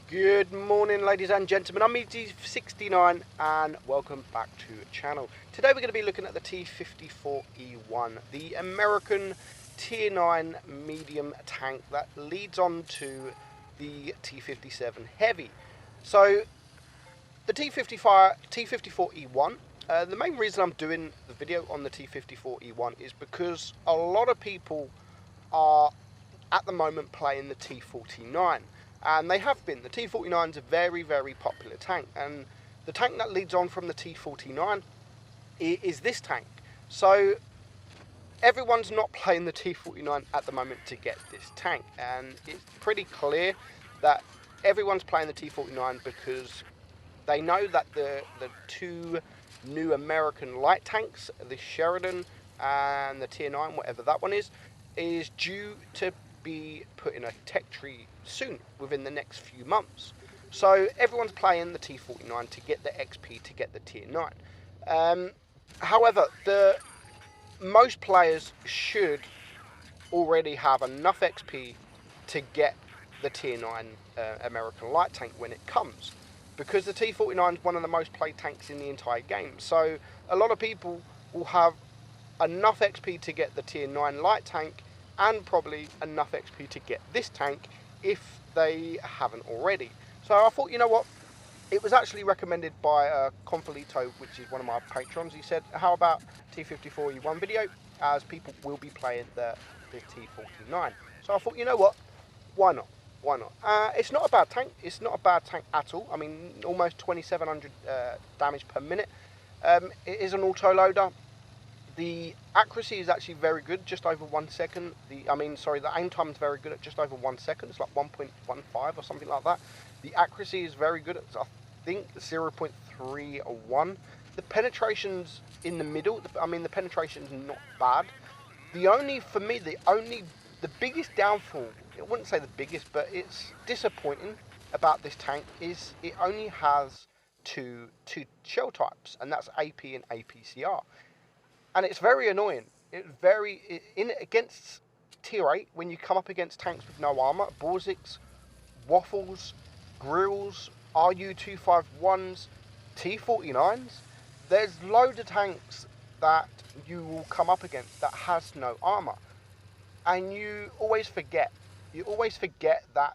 Good morning, ladies and gentlemen. I'm Meadsyreplays and welcome back to the channel. Today we're going to be looking at the T54E1, the American Tier 9 medium tank that leads on to the T57 Heavy. So the T54E1, the main reason I'm doing the video on the T54E1 is because a lot of people are at the moment playing the T49. And they have been. The T49 is a very, very popular tank. And the tank that leads on from the T49 is this tank. So everyone's not playing the T49 at the moment to get this tank. And it's pretty clear that everyone's playing the T49 because they know that the two new American light tanks, the Sheridan and the Tier 9, whatever that one is due to be put in a tech tree soon, within the next few months. So everyone's playing the T49 to get the XP to get the Tier 9. However, most players should already have enough XP to get the Tier 9 American light tank when it comes, because the T49 is one of the most played tanks in the entire game. So a lot of people will have enough XP to get the Tier 9 light tank and probably enough XP to get this tank if they haven't already. So I thought, you know what, it was actually recommended by Confalito, which is one of my patrons. He said, how about T54E1 video, as people will be playing the T49. So I thought, you know what, why not? Why not? It's not a bad tank. It's not a bad tank at all. I mean, almost 2,700 damage per minute. It is an auto-loader. The accuracy is actually very good, just over 1 second. The aim time is very good at just over 1 second. It's like 1.15 or something like that. The accuracy is very good at, I think, 0.31. The penetration's in the middle. The penetration's not bad. The biggest downfall, I wouldn't say the biggest, but it's disappointing about this tank is it only has two shell types, and that's AP and APCR. And it's very annoying. Against Tier 8, when you come up against tanks with no armor, Borziks, Waffles, Grills, RU-251s, T49s, there's loads of tanks that you will come up against that has no armor. And you always forget. That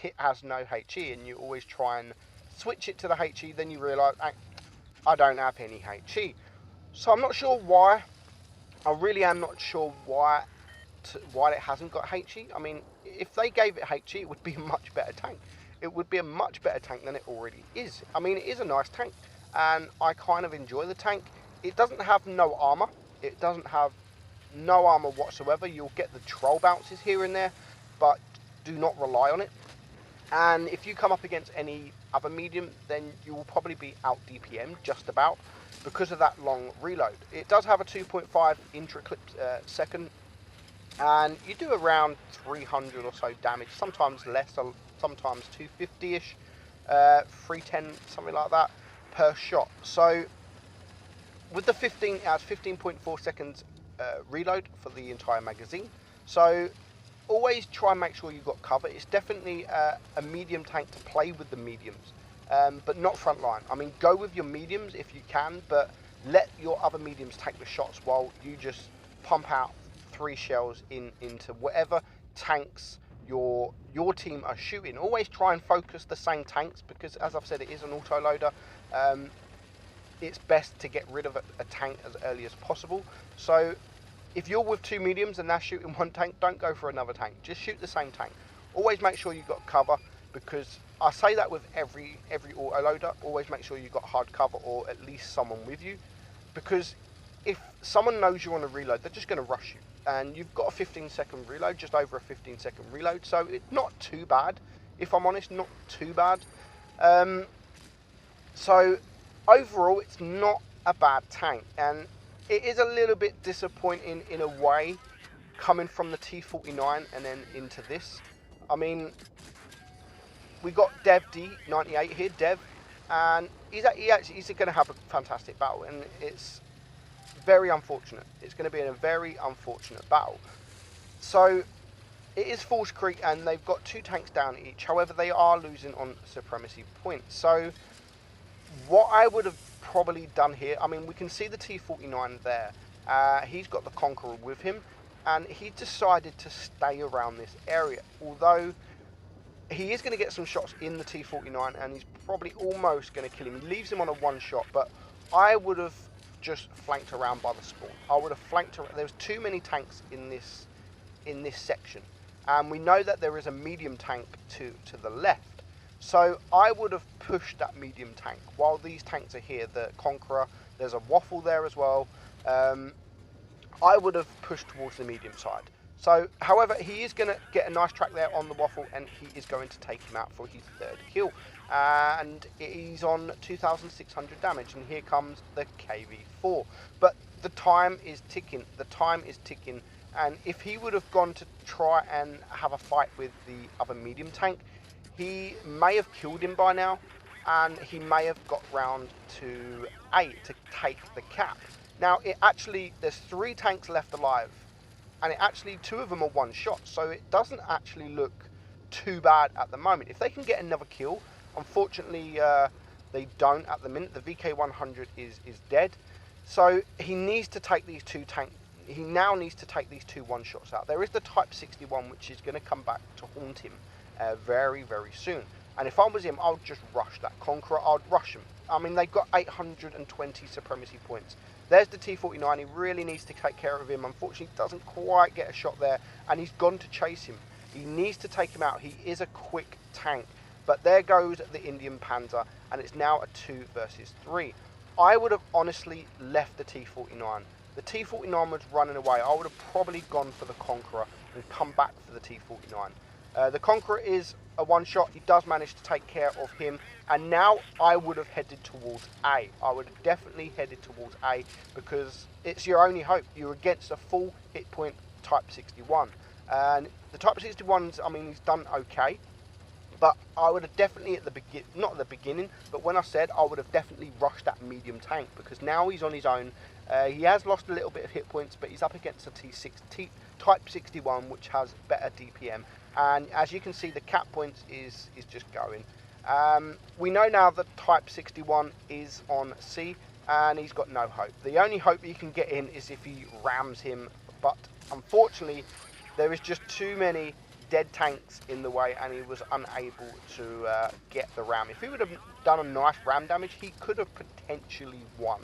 it has no HE, and you always try and switch it to the HE, then you realise, I don't have any HE. So I'm not sure why. I really am not sure why it hasn't got HE. I mean, if they gave it HE, it would be a much better tank. It would be a much better tank than it already is. I mean, it is a nice tank, and I kind of enjoy the tank. It doesn't have no armor. It doesn't have no armor whatsoever. You'll get the troll bounces here and there, but do not rely on it. And if you come up against any other medium, then you will probably be out DPM just about, because of that long reload. It does have a 2.5 intra-clip second, and you do around 300 or so damage, sometimes less, sometimes 250-ish, 310, something like that, per shot. So with the 15.4 seconds reload for the entire magazine. So always try and make sure you've got cover. It's definitely a medium tank to play with the mediums. But not frontline. I mean, go with your mediums if you can, but let your other mediums take the shots while you just pump out 3 shells into whatever tanks your team are shooting. Always try and focus the same tanks, because, as I've said, it is an auto-loader. It's best to get rid of a tank as early as possible. So if you're with 2 mediums and they're shooting 1 tank, don't go for another tank. Just shoot the same tank. Always make sure you've got cover, because I say that with every auto-loader. Always make sure you've got hard cover, or at least someone with you, because if someone knows you're on a reload, they're just going to rush you. And you've got a 15-second reload, just over a 15-second reload, so it's not too bad. If I'm honest, not too bad. So overall, it's not a bad tank, and it is a little bit disappointing in a way, coming from the T49 and then into this. I mean, we got Dev D98 here, Dev, and he's going to have a fantastic battle, and it's very unfortunate. It's going to be a very unfortunate battle. So it is Falls Creek, and they've got 2 tanks down each. However, they are losing on supremacy points. So what I would have probably done here, I mean, we can see the T49 there. He's got the Conqueror with him, and he decided to stay around this area. Although he is going to get some shots in the T49, and he's probably almost going to kill him. He leaves him on a 1-shot, but I would have just flanked around by the spawn. I would have flanked around. There's too many tanks in this section, and we know that there is a medium tank to the left. So I would have pushed that medium tank while these tanks are here. The Conqueror, there's a Waffle there as well. I would have pushed towards the medium side. So, however, he is going to get a nice track there on the Waffle, and he is going to take him out for his 3rd kill. And he's on 2,600 damage, and here comes the KV4. But the time is ticking. The time is ticking. And if he would have gone to try and have a fight with the other medium tank, he may have killed him by now, and he may have got round to A to take the cap. Now, there's 3 tanks left alive, and 2 of them are 1-shot, so it doesn't actually look too bad at the moment. If they can get another kill, unfortunately, they don't at the minute. The VK100 is dead, so he needs to take these 2 tanks. He now needs to take these 2 1-shots out. There is the Type 61, which is going to come back to haunt him very, very soon. And if I was him, I would just rush that Conqueror. I'd rush him. I mean, they've got 820 supremacy points. There's the T49. He really needs to take care of him. Unfortunately, doesn't quite get a shot there, and he's gone to chase him. He needs to take him out. He is a quick tank. But there goes the Indian Panzer, and it's now a 2 versus 3. I would have honestly left the T49. The T49 was running away. I would have probably gone for the Conqueror and come back for the T49. The Conqueror is a 1-shot. He does manage to take care of him. And now I would have headed towards A. I would have definitely headed towards A, because it's your only hope. You're against a full hit point Type 61. And the Type 61's, I mean, he's done okay. But I would have definitely not at the beginning, but when I said I would have definitely rushed that medium tank, because now he's on his own. He has lost a little bit of hit points, but he's up against a Type 61, which has better DPM. And as you can see, the cap points is just going. We know now that Type 61 is on C, and he's got no hope. The only hope he can get in is if he rams him, but unfortunately, there is just too many dead tanks in the way, and he was unable to get the ram. If he would have done a nice ram damage, he could have potentially won.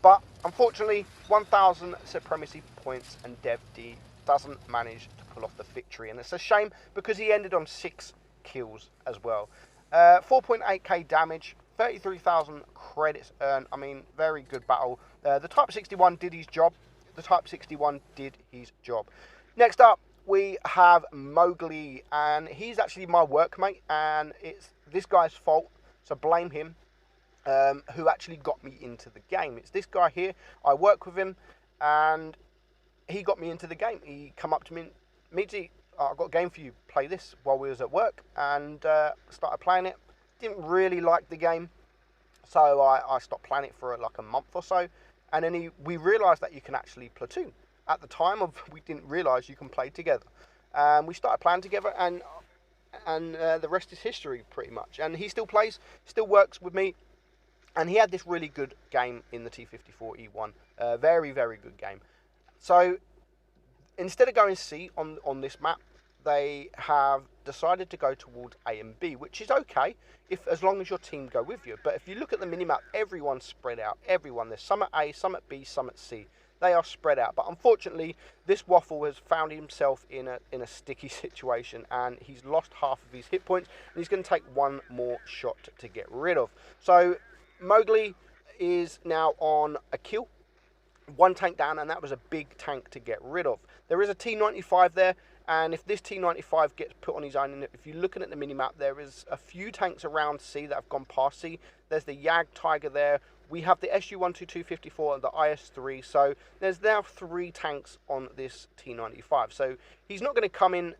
But unfortunately, 1,000 supremacy points, and Dev D doesn't manage to pull off the victory. And it's a shame, because he ended on 6 kills as well. 4.8k damage, 33,000 credits earned. I mean, very good battle. The Type 61 did his job. The Type 61 did his job. Next up, we have Mowgli, and he's actually my workmate, and it's this guy's fault, so blame him, who actually got me into the game. It's this guy here. I work with him, and he got me into the game. He come up to me, Meadsy, I've got a game for you, play this, while we was at work, and started playing it. Didn't really like the game, so I stopped playing it for like a month or so, and then we realised that you can actually platoon. At the time, we didn't realise you can play together. We started playing together, and the rest is history, pretty much. And he still plays, still works with me, and he had this really good game in the T54E1. Very, very good game. So instead of going C on this map, they have decided to go towards A and B, which is okay as long as your team go with you. But if you look at the minimap, everyone's spread out. There's some at A, some at B, some at C. They are spread out, but unfortunately, this Waffle has found himself in a sticky situation, and he's lost half of his hit points, and he's going to take 1 more shot to get rid of. So Mowgli is now on a kill, 1 tank down, and that was a big tank to get rid of. There is a T95 there, and if this T95 gets put on his own, and if you're looking at the minimap, there is a few tanks around C that have gone past C. There's the Jag Tiger there. We have the SU-122-54 and the IS-3, so there's now 3 tanks on this T95. So he's not going to come in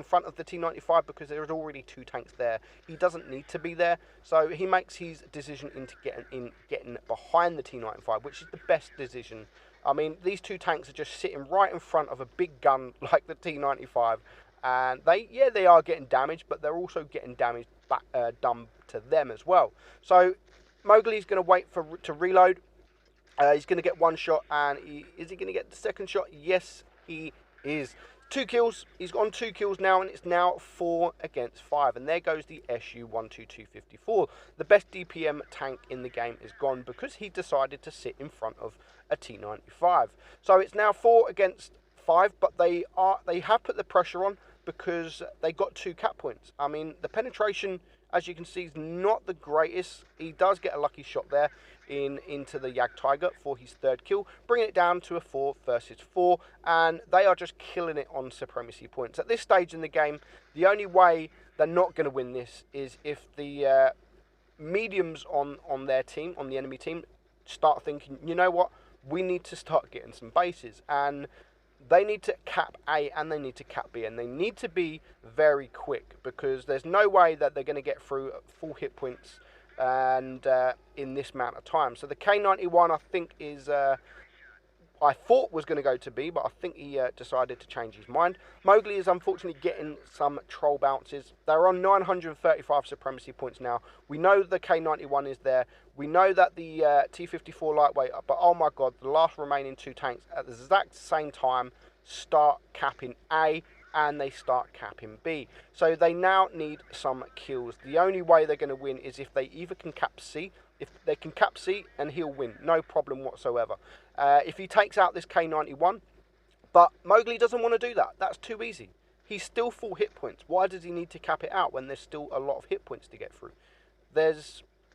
front of the T95 because there's already 2 tanks there. He doesn't need to be there, so he makes his decision into getting behind the T95, which is the best decision. I mean, these 2 tanks are just sitting right in front of a big gun like the T95, And they are getting damaged, but they're also getting damage back, done to them as well. So Mowgli's going to wait to reload. He's going to get one shot, and is he going to get the second shot? Yes, he is. 2 kills. He's on 2 kills now, and it's now 4 against 5. And there goes the SU-12254. The best DPM tank in the game is gone because he decided to sit in front of a T95. So it's now 4 against 5, but they have put the pressure on because they got 2 cap points. I mean, the penetration, as you can see, is not the greatest. He does get a lucky shot there into the Jagdtiger for his 3rd kill, bringing it down to a 4 versus 4, and they are just killing it on supremacy points. At this stage in the game, the only way they're not going to win this is if the mediums on their team, on the enemy team, start thinking, you know what, we need to start getting some bases, and they need to cap A and they need to cap B, and they need to be very quick because there's no way that they're going to get through full hit points and in this amount of time. So the K91, I think, is I thought was going to go to B, but I think he decided to change his mind. Mowgli is unfortunately getting some troll bounces. They're on 935 supremacy points now. We know the K91 is there. We know that the T54 lightweight, but oh my god, the last remaining 2 tanks at the exact same time start capping A, and they start capping B. So they now need some kills. The only way they're going to win is if they either can cap C. If they can cap C, and he'll win, no problem whatsoever. If he takes out this K91, but Mowgli doesn't want to do that. That's too easy. He's still full hit points. Why does he need to cap it out when there's still a lot of hit points to get through?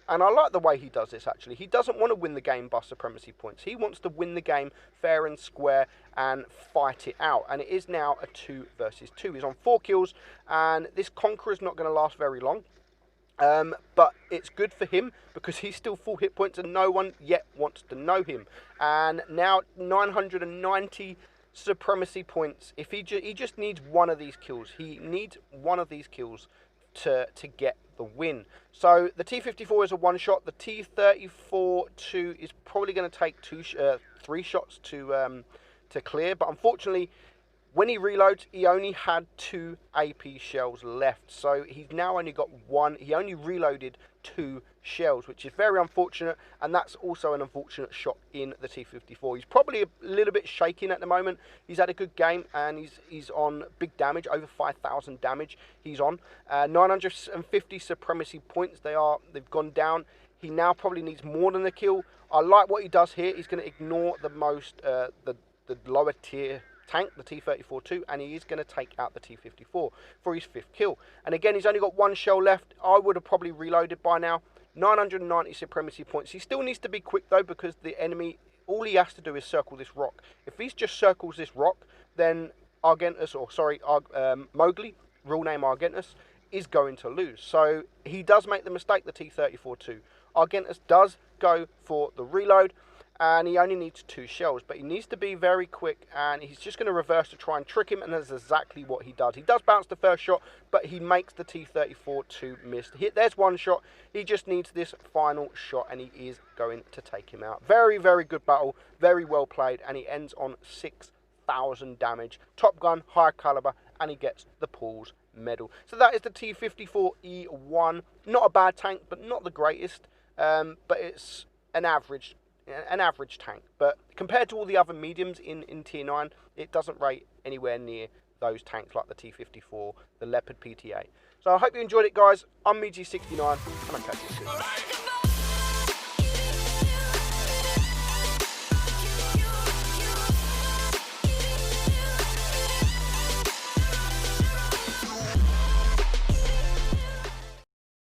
And I like the way he does this, actually. He doesn't want to win the game by supremacy points. He wants to win the game fair and square and fight it out. And it is now a 2 versus 2. He's on 4 kills, and this Conqueror's not going to last very long. But it's good for him because he's still full hit points and no one yet wants to know him. And now 990 supremacy points. If he just needs one of these kills. He needs one of these kills to get the win. So the T54 is a 1-shot. The T34-2 is probably going to take 3 shots to clear. But unfortunately, when he reloads, he only had 2 AP shells left. So he's now only got 1. He only reloaded 2 shells, which is very unfortunate. And that's also an unfortunate shot in the T54. He's probably a little bit shaking at the moment. He's had a good game, and he's on big damage, over 5,000 damage he's on. 950 supremacy points, they've gone down. He now probably needs more than the kill. I like what he does here. He's going to ignore the lower tier tank, the T34-2, and he is going to take out the T54 for his 5th kill. And again, he's only got 1 shell left. I would have probably reloaded by now. 990 supremacy points. He still needs to be quick though, because the enemy, all he has to do is circle this rock. If he just circles this rock, then Mowgli, real name Argentus, is going to lose. So he does make the mistake, the T34-2. Argentus does go for the reload, and he only needs 2 shells, but he needs to be very quick, and he's just going to reverse to try and trick him, and that's exactly what he does. He does bounce the first shot, but he makes the T34-2 miss. There's 1 shot. He just needs this final shot, and he is going to take him out. Very, very good battle, very well played, and he ends on 6,000 damage. Top gun, high caliber, and he gets the Paul's medal. So that is the T54E1. Not a bad tank, but not the greatest, but it's an average tank, but compared to all the other mediums in tier 9, it doesn't rate anywhere near those tanks like the T54, the Leopard PTA. So I hope you enjoyed it, guys. I'm Meadsyreplays, and I'll catch you soon.